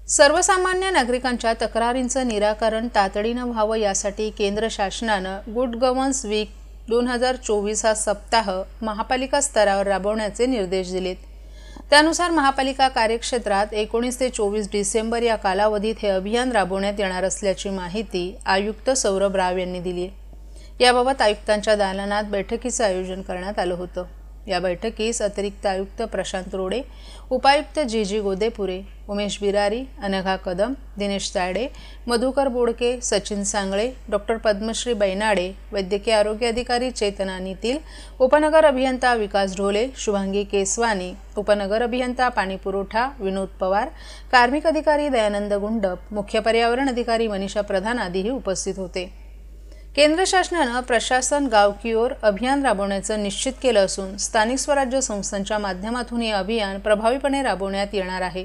सर्वसामान्य नागरिकांच्या तक्रारींचं निराकरण तातडीनं व्हावं यासाठी केंद्र शासनानं गुड गव्हर्नन्स वीक 2024 हा सप्ताह महापालिका स्तरावर राबवण्याचे निर्देश दिलेत। त्यानुसार महापालिका कार्यक्षेत्रात 19 ते 24 डिसेंबर या कालावधीत हे अभियान राबवण्यात येणार असल्याची माहिती आयुक्त सौरभ राव यांनी दिली आहे। याबाबत आयुक्तांच्या दालनात बैठकीचं आयोजन करण्यात आलं होतं। या बैठकीस अतिरिक्त आयुक्त प्रशांत रोडे, उपायुक्त जी गोदेपुरे, उमेश बिरारी, अनघा कदम, दिनेश तायडे, मधुकर बोडके, सचिन सांगळे, डॉक्टर पद्मश्री बैनाडे, वैद्यकीय आरोग्य अधिकारी चेतना नितील, उपनगर अभियंता विकास ढोले, शुभांगी केसवानी, उपनगर अभियंता पाणी पुरवठा विनोद पवार, कार्मिक अधिकारी दयानंद गुंडप, मुख्य पर्यावरण अधिकारी मनीषा प्रधान आदीही उपस्थित होते। केंद्र शासनानं प्रशासन गाव की ओर अभियान राबवण्याचं निश्चित केलं असून स्थानिक स्वराज्य संस्थांच्या माध्यमातून हे अभियान प्रभावीपणे राबवण्यात येणार आहे।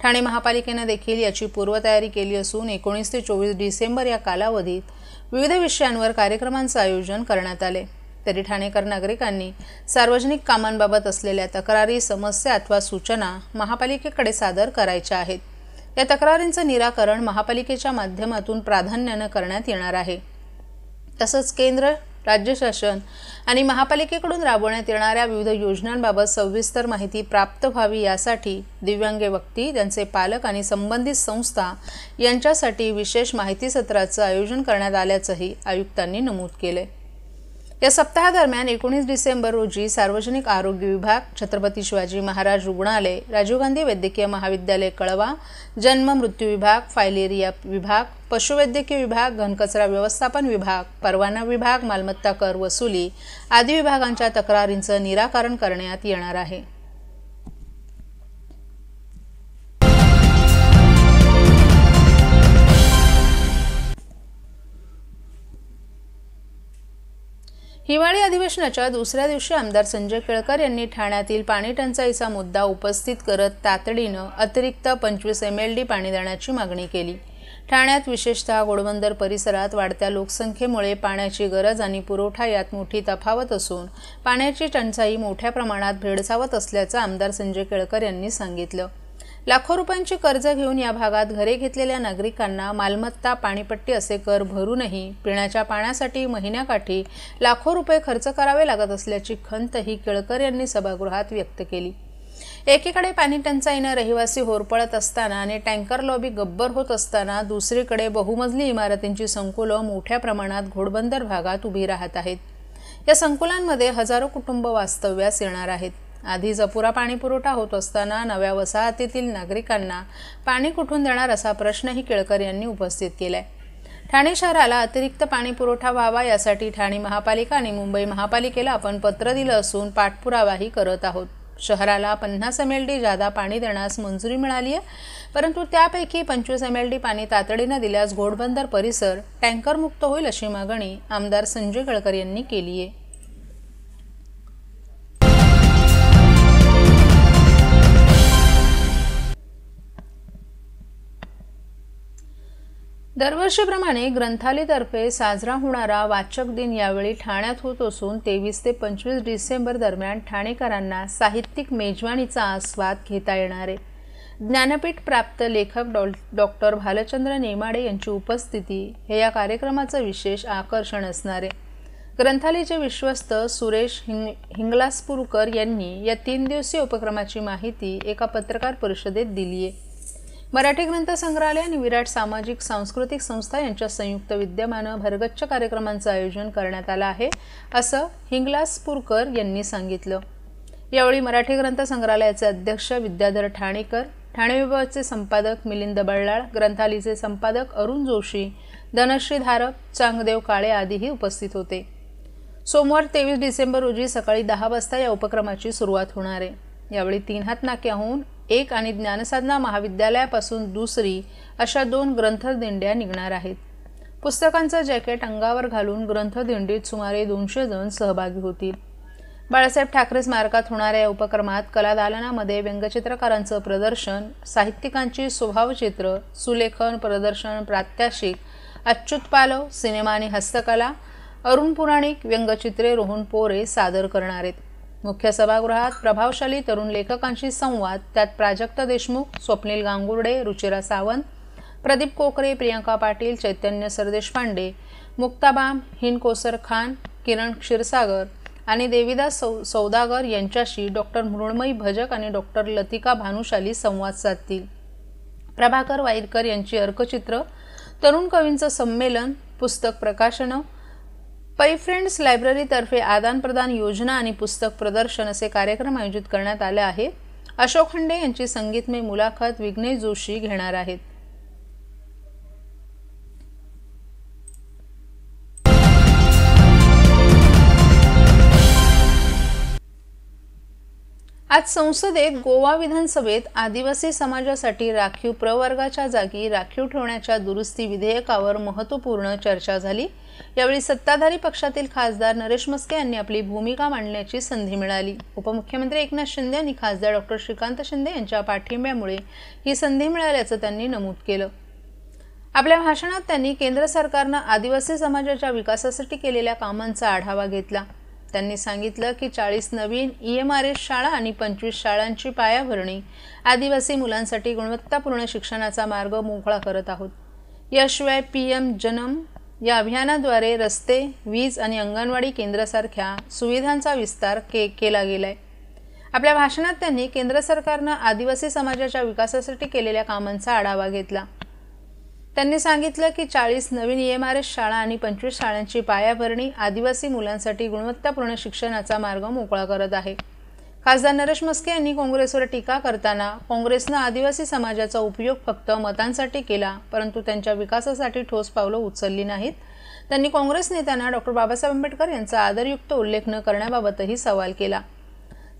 ठाणे महापालिकेनं देखील याची पूर्वतयारी केली असून 19 ते 24 डिसेंबर या कालावधीत विविध विषयांवर कार्यक्रमांचं आयोजन करण्यात आले। तरी ठाणेकर नागरिकांनी सार्वजनिक कामांबाबत असलेल्या तक्रारी, समस्या अथवा सूचना महापालिकेकडे सादर करायच्या आहेत। या तक्रारींचं निराकरण महापालिकेच्या माध्यमातून प्राधान्यानं करण्यात येणार आहे। तसंच केंद्र, राज्य शासन आणि महापालिकेकडून राबवण्यात येणाऱ्या विविध योजनांबाबत सविस्तर माहिती प्राप्त व्हावी यासाठी दिव्यांग व्यक्ती, त्यांचे पालक आणि संबंधित संस्था यांच्यासाठी विशेष माहिती सत्राचं आयोजन करण्यात आल्याचंही आयुक्तांनी नमूद केले। या सप्ताहादरम्यान 19 डिसेंबर रोजी सार्वजनिक आरोग्य विभाग, छत्रपती शिवाजी महाराज रुग्णालय, राजीव गांधी वैद्यकीय महाविद्यालय कळवा, जन्म मृत्यू विभाग, फायलेरिया विभाग, पशुवैद्यकीय विभाग, घनकचरा व्यवस्थापन विभाग, परवाना विभाग, मालमत्ता कर वसुली आदी विभागांच्या तक्रारींचं निराकरण करण्यात येणार आहे। हिवाळी अधिवेशनाच्या दुसऱ्या दिवशी आमदार संजय केळकर यांनी ठाण्यातील पाणी टंचाईचा मुद्दा उपस्थित करत तातडीनं अतिरिक्त 25 MLD पाणी देण्याची मागणी केली। ठाण्यात विशेषतः घोडबंदर परिसरात वाढत्या लोकसंख्येमुळे पाण्याची गरज आणि पुरवठा यात मोठी तफावत असून पाण्याची टंचाई मोठ्या प्रमाणात भेडसावत असल्याचं आमदार संजय केळकर यांनी सांगितलं। लाखो रुपयांची कर्ज घेऊन या भागात घरे घेतलेल्या नागरिकांना मालमत्ता, पाणीपट्टी असे कर भरूनही पिण्याच्या पाण्यासाठी महिन्याकाठी लाखो रुपये खर्च करावे लागत असल्याची खंतही केळकर यांनी सभागृहात व्यक्त केली। एकीकडे पाणी टंचाईनं रहिवासी होरपळत असताना आणि टँकर लॉबी गब्बर होत असताना दुसरीकडे बहुमजली इमारतींची संकुलं मोठ्या प्रमाणात घोडबंदर भागात उभी राहत आहेत। या संकुलांमध्ये हजारो कुटुंब वास्तव्यास येणार आहेत। आधीच अपुरा पाणी पुरवठा होत असताना नव्या वसाहतीतील नागरिकांना पाणी कुठून देणार असा प्रश्नही केळकर यांनी उपस्थित केलाय। ठाणे शहराला अतिरिक्त पाणी पुरवठा व्हावा यासाठी ठाणे महापालिका आणि मुंबई महापालिकेला आपण पत्र दिलं असून पाठपुरावाही करत आहोत। शहराला 50 MLD जादा पाणी देण्यास मंजुरी मिळाली आहे, परंतु त्यापैकी 25 MLD पाणी तातडीनं दिल्यास घोडबंदर परिसर टँकर मुक्त होईल अशी मागणी आमदार संजय केळकर यांनी केली आहे। दरवर्षीप्रमाणे ग्रंथालयातर्फे साजरा होणारा वाचक दिन यावेळी ठाण्यात होत असून 23 ते 25 डिसेंबर दरम्यान ठाणेकरांना साहित्यिक मेजवानीचा आस्वाद घेता येणार आहे। ज्ञानपीठ प्राप्त लेखक डॉक्टर भालचंद्र नेमाडे यांची उपस्थिती हे या कार्यक्रमाचं विशेष आकर्षण असणार आहे। ग्रंथालयाचे विश्वस्त सुरेश हिंगलासपूरकर यांनी या 3 दिवसीय उपक्रमाची माहिती एका पत्रकार परिषदेत दिली आहे। मराठी ग्रंथ संग्रहालय आणि विराट सामाजिक सांस्कृतिक संस्था यांच्या संयुक्त विद्यमानं भरगच्च कार्यक्रमांचं आयोजन करण्यात आलं आहे, असं हिंगलासपूरकर यांनी सांगितलं। यावेळी मराठी ग्रंथ संग्रहालयाचे अध्यक्ष विद्याधर ठाणेकर, ठाणे विभागाचे संपादक मिलिंद बळ्ळाळ, ग्रंथालयाचे संपादक अरुण जोशी, धनश्री धारप, चांगदेव काळे आदीही उपस्थित होते। सोमवार 23 डिसेंबर रोजी सकाळी 10 वाजता या उपक्रमाची सुरुवात होणार आहे। यावेळी 3 हात नाक्याहून एक आणि ज्ञानसाधना महाविद्यालयापासून दुसरी अशा 2 ग्रंथदिंड्या निघणार आहेत। पुस्तकांचं जॅकेट अंगावर घालून ग्रंथदिंडीत सुमारे 200 जण सहभागी होतील। बाळासाहेब ठाकरे स्मारकात होणाऱ्या या उपक्रमात कला दालनामध्ये व्यंगचित्रकारांचं प्रदर्शन, साहित्यिकांची स्वभावचित्र, सुलेखन प्रदर्शन, प्रात्यक्षिक, अच्युत पालव, सिनेमा आणि हस्तकला, अरुण पुराणिक, व्यंगचित्रे रोहन पोरे सादर करणार आहेत। मुख्य सभागृहात प्रभावशाली तरुण लेखकांशी संवाद, त्यात प्राजक्त देशमुख, स्वप्नील गांगुर्डे, रुचिरा सावंत, प्रदीप कोकरे, प्रियंका पाटील, चैतन्य सरदेशपांडे, मुक्ताबाम, हिंद कोसर खान, किरण क्षीरसागर आणि देवीदास सौदागर यांच्याशी डॉक्टर मृण्मयी भजक आणि डॉक्टर लतिका भानुशाली संवाद साधतील. प्रभाकर वाईरकर यांची अर्कचित्र, तरुण कवींचं संमेलन, पुस्तक प्रकाशनं, पै फ्रेंड्स लायब्ररीतर्फे आदान प्रदान योजना आणि पुस्तक प्रदर्शन असे कार्यक्रम आयोजित करण्यात आले आहेत. अशोक खंडे यांची संगीतमय मुलाखत विघ्नेश जोशी घेणार आहेत. आज संसदेत गोवा विधानसभेत आदिवासी समाजासाठी राखीव प्रवर्गाच्या जागी राखीव ठेवण्याच्या दुरुस्ती विधेयकावर महत्त्वपूर्ण चर्चा झाली. यावेळी सत्ताधारी पक्षातील खासदार नरेश मस्के यांनी आपली भूमिका मांडण्याची संधी मिळाली. उपमुख्यमंत्री एकनाथ शिंदे आणि खासदार डॉक्टर श्रीकांत शिंदे यांच्या पाठिंब्यामुळे ही संधी मिळाल्याचं त्यांनी नमूद केलं. आपल्या भाषणात त्यांनी केंद्र सरकारनं आदिवासी समाजाच्या विकासासाठी केलेल्या कामांचा आढावा घेतला. त्यांनी सांगितलं की 40 नवीन EMRS शाळा आणि 25 शाळांची पायाभरणी आदिवासी मुलांसाठी गुणवत्तापूर्ण शिक्षणाचा मार्ग मोकळा करत आहोत. याशिवाय PM जनम या अभियानाद्वारे रस्ते, वीज आणि अंगणवाडी केंद्रासारख्या सुविधांचा विस्तार केला गेलाय. आपल्या भाषणात त्यांनी केंद्र सरकारनं आदिवासी समाजाच्या विकासासाठी केलेल्या कामांचा आढावा घेतला. त्यांनी सांगितलं की 40 नवीन EMRS शाळा आणि 25 शाळांची पायाभरणी आदिवासी मुलांसाठी गुणवत्तापूर्ण शिक्षणाचा मार्ग मोकळा करत आहे. खासदार नरेश मस्के यांनी काँग्रेसवर टीका करताना काँग्रेसनं आदिवासी समाजाचा उपयोग फक्त मतांसाठी केला, परंतु त्यांच्या विकासासाठी ठोस पावलं उचलली नाहीत. त्यांनी काँग्रेस नेत्यांना डॉक्टर बाबासाहेब आंबेडकर यांचा आदरयुक्त उल्लेख न करण्याबाबतही सवाल केला.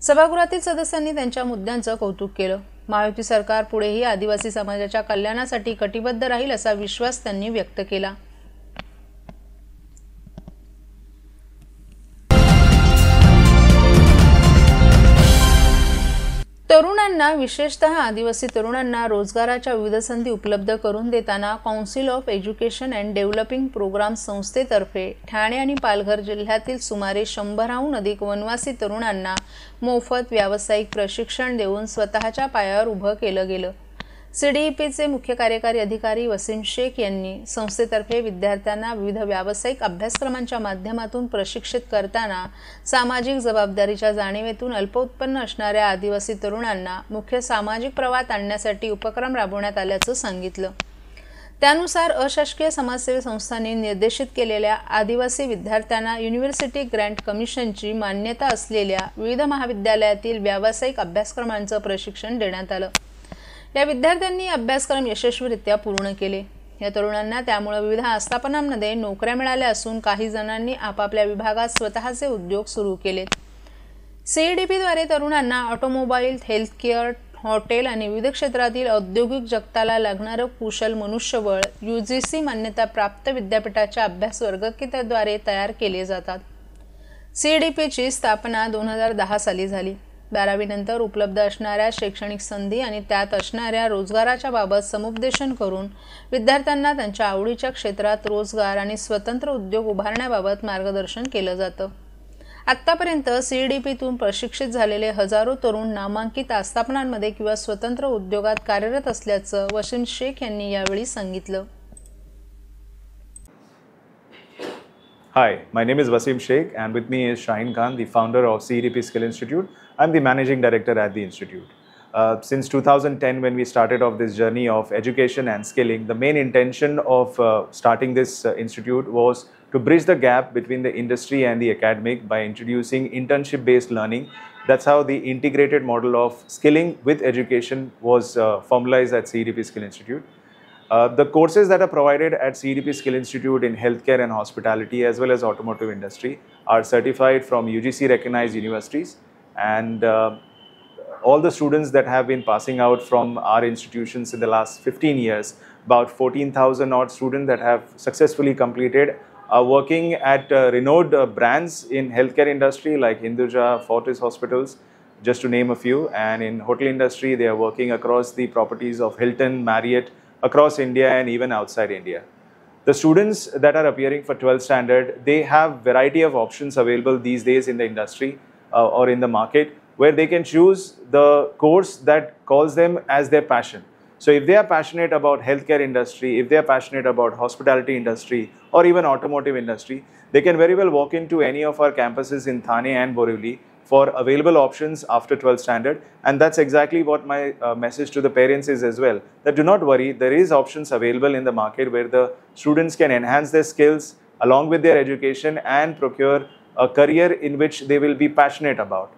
सभागृहातील सदस्यांनी त्यांच्या मुद्द्यांचं कौतुक केलं. महायुती सरकार पुढेही आदिवासी समाजाच्या कल्याणासाठी कटिबद्ध राहील असा विश्वास त्यांनी व्यक्त केला. तरुणांना, विशेषतः आदिवासी तरुणांना रोजगाराच्या विविध संधी उपलब्ध करून देताना council of education and developing program संस्थेतर्फे ठाणे आणि पालघर जिल्ह्यातील सुमारे 100हून अधिक वनवासी तरुणांना मोफत व्यावसायिक प्रशिक्षण देऊन स्वतःच्या पायावर उभं केलं गेलं. CDEPचे मुख्य कार्यकारी अधिकारी वसीम शेख यांनी संस्थेतर्फे विद्यार्थ्यांना विविध व्यावसायिक अभ्यासक्रमांच्या माध्यमातून प्रशिक्षित करताना सामाजिक जबाबदारीच्या जाणीवेतून अल्पउत्पन्न असणाऱ्या आदिवासी तरुणांना मुख्य सामाजिक प्रवाहात आणण्यासाठी उपक्रम राबवण्यात आल्याचं सांगितलं. त्यानुसार अशासकीय समाजसेवी संस्थांनी निर्देशित केलेल्या आदिवासी विद्यार्थ्यांना युनिव्हर्सिटी ग्रँट कमिशनची मान्यता असलेल्या विविध महाविद्यालयातील व्यावसायिक अभ्यासक्रमांचं प्रशिक्षण देण्यात आलं. या विद्यार्थ्यांनी अभ्यासक्रम यशस्वीरित्या पूर्ण केले. या तरुणांना त्यामुळे विविध आस्थापनांमध्ये नोकऱ्या मिळाल्या असून काही जणांनी आपापल्या विभागात स्वतःचे उद्योग सुरू केलेत. CEDPद्वारे तरुणांना ऑटोमोबाईल, हेल्थकेअर, हॉटेल आणि विविध क्षेत्रातील औद्योगिक जगताला लागणारं कुशल मनुष्यबळ UGC मान्यताप्राप्त विद्यापीठाच्या अभ्यास वर्गकित्याद्वारे तयार केले जातात. CEDPची स्थापना 2010 साली झाली. 12वी नंतर उपलब्ध असणाऱ्या शैक्षणिक संधी आणि त्यात असणाऱ्या रोजगाराच्या बाबत समुपदेशन करून विद्यार्थ्यांना त्यांच्या आवडीच्या क्षेत्रात रोजगार आणि स्वतंत्र उद्योग उभारण्याबाबत मार्गदर्शन केलं जातं. आत्तापर्यंत CEDPतून प्रशिक्षित झालेले हजारो तरुण नामांकित आस्थापनांमध्ये किंवा स्वतंत्र उद्योगात कार्यरत असल्याचं वसीम शेख यांनी यावेळी सांगितलं. Hi, my name is Wasim Sheikh and with me is Shaheen Khan, the founder of CEDP Skill Institute. I'm the managing director at the institute. Since 2010, when we started off this journey of education and skilling, the main intention of starting this institute was to bridge the gap between the industry and the academic by introducing internship-based learning. That's how the integrated model of skilling with education was formalized at CEDP Skill Institute. The courses that are provided at CEDP Skill Institute in healthcare and hospitality as well as automotive industry are certified from UGC recognized universities, and all the students that have been passing out from our institutions in the last 15 years, about 14,000 odd students that have successfully completed are working at renowned brands in healthcare industry like Hinduja, Fortis Hospitals, just to name a few, and in hotel industry they are working across the properties of Hilton, Marriott, across India and even outside India. The students that are appearing for 12th standard, they have variety of options available these days in the industry. or in the market, where they can choose the course that calls them as their passion. So if they are passionate about healthcare industry, if they are passionate about hospitality industry or even automotive industry, they can very well walk into any of our campuses in Thane and Borivali for available options after 12th standard. And that's exactly what my message to the parents is as well, that do not worry, there is options available in the market where the students can enhance their skills along with their education and procure a career in which they will be passionate about.